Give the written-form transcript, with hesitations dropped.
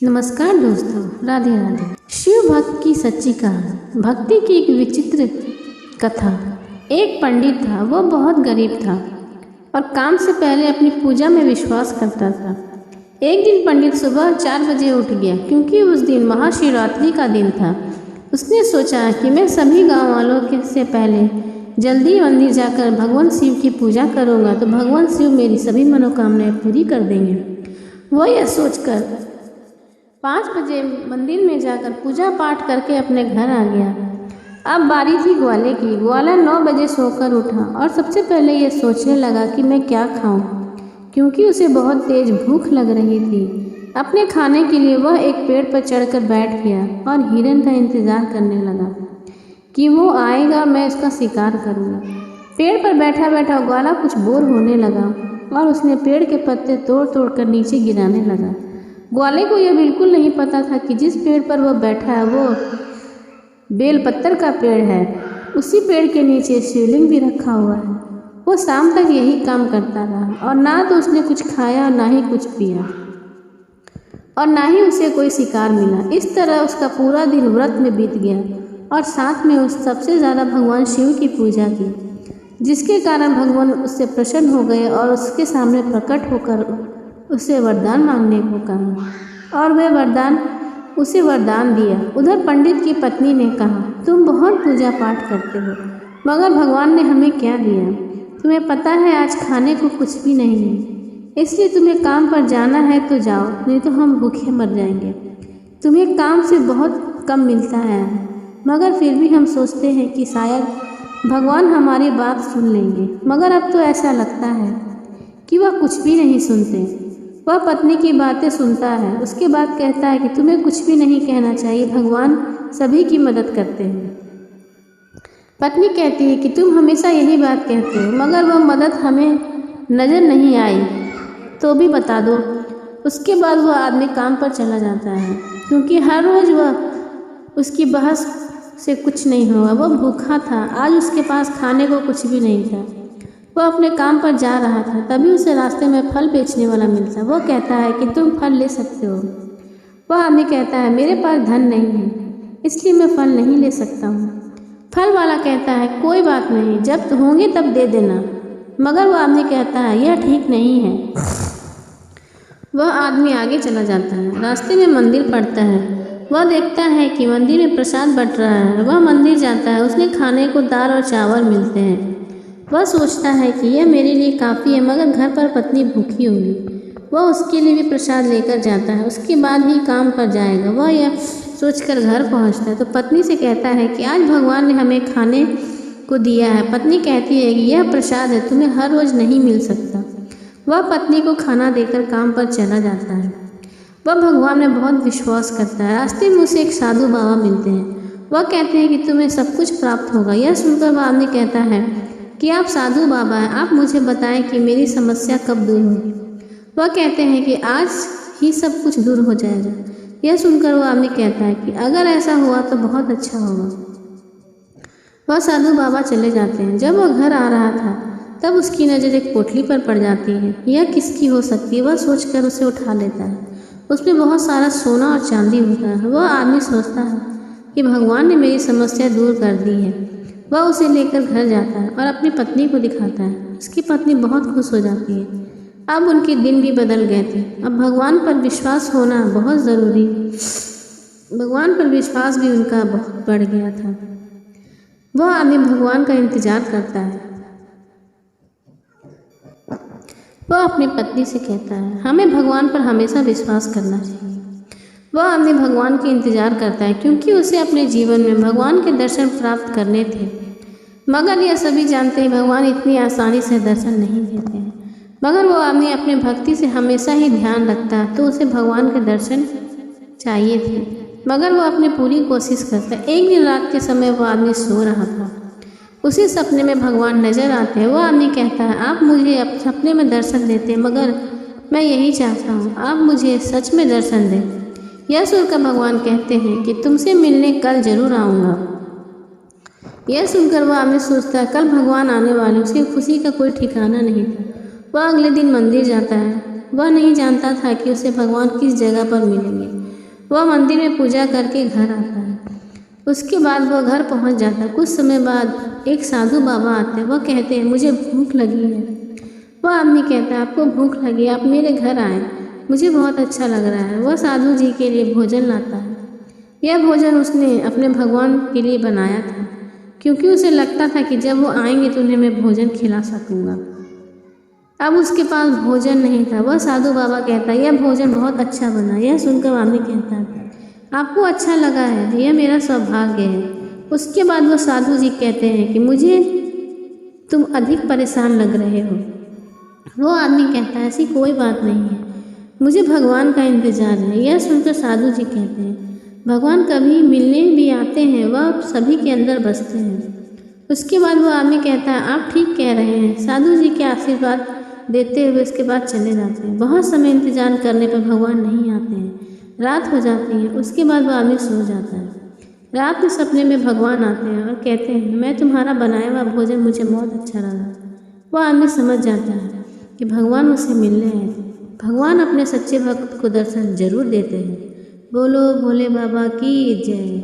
नमस्कार दोस्तों, राधे राधे। शिव भक्त की सच्ची कहानी। भक्ति की एक विचित्र कथा। एक पंडित था, वो बहुत गरीब था और काम से पहले अपनी पूजा में विश्वास करता था। एक दिन पंडित सुबह 4 बजे उठ गया क्योंकि उस दिन महाशिवरात्रि का दिन था। उसने सोचा कि मैं सभी गाँव वालों से पहले जल्दी मंदिर जाकर भगवान शिव की पूजा करूँगा तो भगवान शिव मेरी सभी मनोकामनाएं पूरी कर देंगे। वह यह सोचकर 5 बजे मंदिर में जाकर पूजा पाठ करके अपने घर आ गया। अब बारी थी ग्वाले की। ग्वाला 9 बजे सोकर उठा और सबसे पहले ये सोचने लगा कि मैं क्या खाऊं, क्योंकि उसे बहुत तेज भूख लग रही थी। अपने खाने के लिए वह एक पेड़ पर चढ़कर बैठ गया और हिरन का इंतजार करने लगा कि वो आएगा, मैं उसका शिकार करूँगा। पेड़ पर बैठा बैठा ग्वाला कुछ बोर होने लगा और उसने पेड़ के पत्ते तोड़ तोड़ कर नीचे गिराने लगा। ग्वाले को यह बिल्कुल नहीं पता था कि जिस पेड़ पर वह बैठा है वो बेलपत्र का पेड़ है। उसी पेड़ के नीचे शिवलिंग भी रखा हुआ है। वो शाम तक यही काम करता रहा और ना तो उसने कुछ खाया और ना ही कुछ पिया और ना ही उसे कोई शिकार मिला। इस तरह उसका पूरा दिन व्रत में बीत गया और साथ में उस सबसे ज़्यादा भगवान शिव की पूजा की, जिसके कारण भगवान उससे प्रसन्न हो गए और उसके सामने प्रकट होकर उसे वरदान मांगने को कहा और वह वरदान उसे वरदान दिया। उधर पंडित की पत्नी ने कहा, तुम बहुत पूजा पाठ करते हो, मगर भगवान ने हमें क्या दिया? तुम्हें पता है आज खाने को कुछ भी नहीं है, इसलिए तुम्हें काम पर जाना है तो जाओ, नहीं तो हम भूखे मर जाएंगे। तुम्हें काम से बहुत कम मिलता है, मगर फिर भी हम सोचते हैं कि शायद भगवान हमारी बात सुन लेंगे, मगर अब तो ऐसा लगता है कि वह कुछ भी नहीं सुनते। वह पत्नी की बातें सुनता है, उसके बाद कहता है कि तुम्हें कुछ भी नहीं कहना चाहिए, भगवान सभी की मदद करते हैं। पत्नी कहती है कि तुम हमेशा यही बात कहते हो, मगर वह मदद हमें नज़र नहीं आई तो भी बता दो। उसके बाद वह आदमी काम पर चला जाता है, क्योंकि हर रोज़ वह उसकी बहस से कुछ नहीं हुआ। वह भूखा था, आज उसके पास खाने को कुछ भी नहीं था। वह अपने काम पर जा रहा था, तभी उसे रास्ते में फल बेचने वाला मिलता। वो कहता है कि तुम फल ले सकते हो। वह आदमी कहता है मेरे पास धन नहीं है, इसलिए मैं फल नहीं ले सकता हूँ। फल वाला कहता है कोई बात नहीं, जब होंगे तब दे देना। मगर वह आदमी कहता है यह ठीक नहीं है। वह आदमी आगे चला जाता है। रास्ते में मंदिर पड़ता है। वह देखता है कि मंदिर में प्रसाद बंट रहा है। वह मंदिर जाता है, उसने खाने को दाल और चावल मिलते हैं। वह सोचता है कि यह मेरे लिए काफ़ी है, मगर घर पर पत्नी भूखी होगी। वह उसके लिए भी प्रसाद लेकर जाता है, उसके बाद ही काम पर जाएगा। वह यह सोचकर घर पहुंचता है तो पत्नी से कहता है कि आज भगवान ने हमें खाने को दिया है। पत्नी कहती है कि यह प्रसाद है, तुम्हें हर रोज़ नहीं मिल सकता। वह पत्नी को खाना देकर काम पर चला जाता है। वह भगवान में बहुत विश्वास करता है। रास्ते में उसे एक साधु बाबा मिलते हैं। वह कहते हैं कि तुम्हें सब कुछ प्राप्त होगा। यह सुनकर वह आदमी कहता है कि आप साधु बाबा हैं, आप मुझे बताएं कि मेरी समस्या कब दूर होगी। वह कहते हैं कि आज ही सब कुछ दूर हो जाएगा। यह सुनकर वह आदमी कहता है कि अगर ऐसा हुआ तो बहुत अच्छा होगा। वह साधु बाबा चले जाते हैं। जब वह घर आ रहा था तब उसकी नज़र एक पोटली पर पड़ जाती है। यह किसकी हो सकती है? वह सोचकर उसे उठा लेता है। उसमें बहुत सारा सोना और चांदी होता है। वह आदमी सोचता है कि भगवान ने मेरी समस्या दूर कर दी है। वह उसे लेकर घर जाता है और अपनी पत्नी को दिखाता है। उसकी पत्नी बहुत खुश हो जाती है। अब उनके दिन भी बदल गए थे। अब भगवान पर विश्वास होना बहुत ज़रूरी। भगवान पर विश्वास भी उनका बहुत बढ़ गया था। वह आदमी भगवान का इंतज़ार करता है। वह अपनी पत्नी से कहता है हमें भगवान पर हमेशा विश्वास करना चाहिए। वह आदमी भगवान के इंतज़ार करता है क्योंकि उसे अपने जीवन में भगवान के दर्शन प्राप्त करने थे, मगर यह सभी जानते हैं भगवान इतनी आसानी से दर्शन नहीं देते हैं। मगर वो आदमी अपने भक्ति से हमेशा ही ध्यान रखता है, तो उसे भगवान के दर्शन चाहिए थे, मगर वह अपनी पूरी कोशिश करता है। एक दिन रात के समय वह आदमी सो रहा था। उसी सपने में भगवान नजर आते हैं। वह आदमी कहता है आप मुझे अब सपने में दर्शन देते, मगर मैं यही चाहता हूँ आप मुझे सच में दर्शन दें। यह सुनकर भगवान कहते हैं कि तुमसे मिलने कल जरूर आऊँगा। यह सुनकर वह आदमी सोचता है कल भगवान आने वाले। उसकी खुशी का कोई ठिकाना नहीं था। वह अगले दिन मंदिर जाता है। वह नहीं जानता था कि उसे भगवान किस जगह पर मिलेंगे। वह मंदिर में पूजा करके घर आता है। उसके बाद वह घर पहुंच जाता है। कुछ समय बाद एक साधु बाबा आते हैं। वह कहते हैं, मुझे भूख लगी है। वह आदमी कहता है, आपको भूख लगी, आप मेरे घर आए, मुझे बहुत अच्छा लग रहा है। वह साधु जी के लिए भोजन लाता है। यह भोजन उसने अपने भगवान के लिए बनाया था, क्योंकि उसे लगता था कि जब वो आएंगे तो उन्हें मैं भोजन खिला सकूँगा। अब उसके पास भोजन नहीं था। वह साधु बाबा कहता है, यह भोजन बहुत अच्छा बना। यह सुनकर आदमी कहता है, आपको अच्छा लगा है, यह मेरा सौभाग्य है। उसके बाद वो साधु जी कहते हैं कि मुझे तुम अधिक परेशान लग रहे हो। वो आदमी कहता है, ऐसी कोई बात नहीं है, मुझे भगवान का इंतज़ार है। यह सुनकर साधु जी कहते हैं, भगवान कभी मिलने भी आते हैं, वह सभी के अंदर बसते हैं। उसके बाद वो आदमी कहता है, आप ठीक कह रहे हैं। साधु जी के आशीर्वाद देते हुए उसके बाद चले जाते हैं। बहुत समय इंतजार करने पर भगवान नहीं आते हैं। रात हो जाती है। उसके बाद वह आदमी सो जाता है। रात में सपने में भगवान आते हैं और कहते हैं, मैं तुम्हारा बनाया हुआ भोजन मुझे बहुत अच्छा लगा। वह आदमी समझ जाता है कि भगवान उसे मिलने आए थे। भगवान अपने सच्चे भक्त को दर्शन जरूर देते हैं। बोलो भोले बाबा की जय।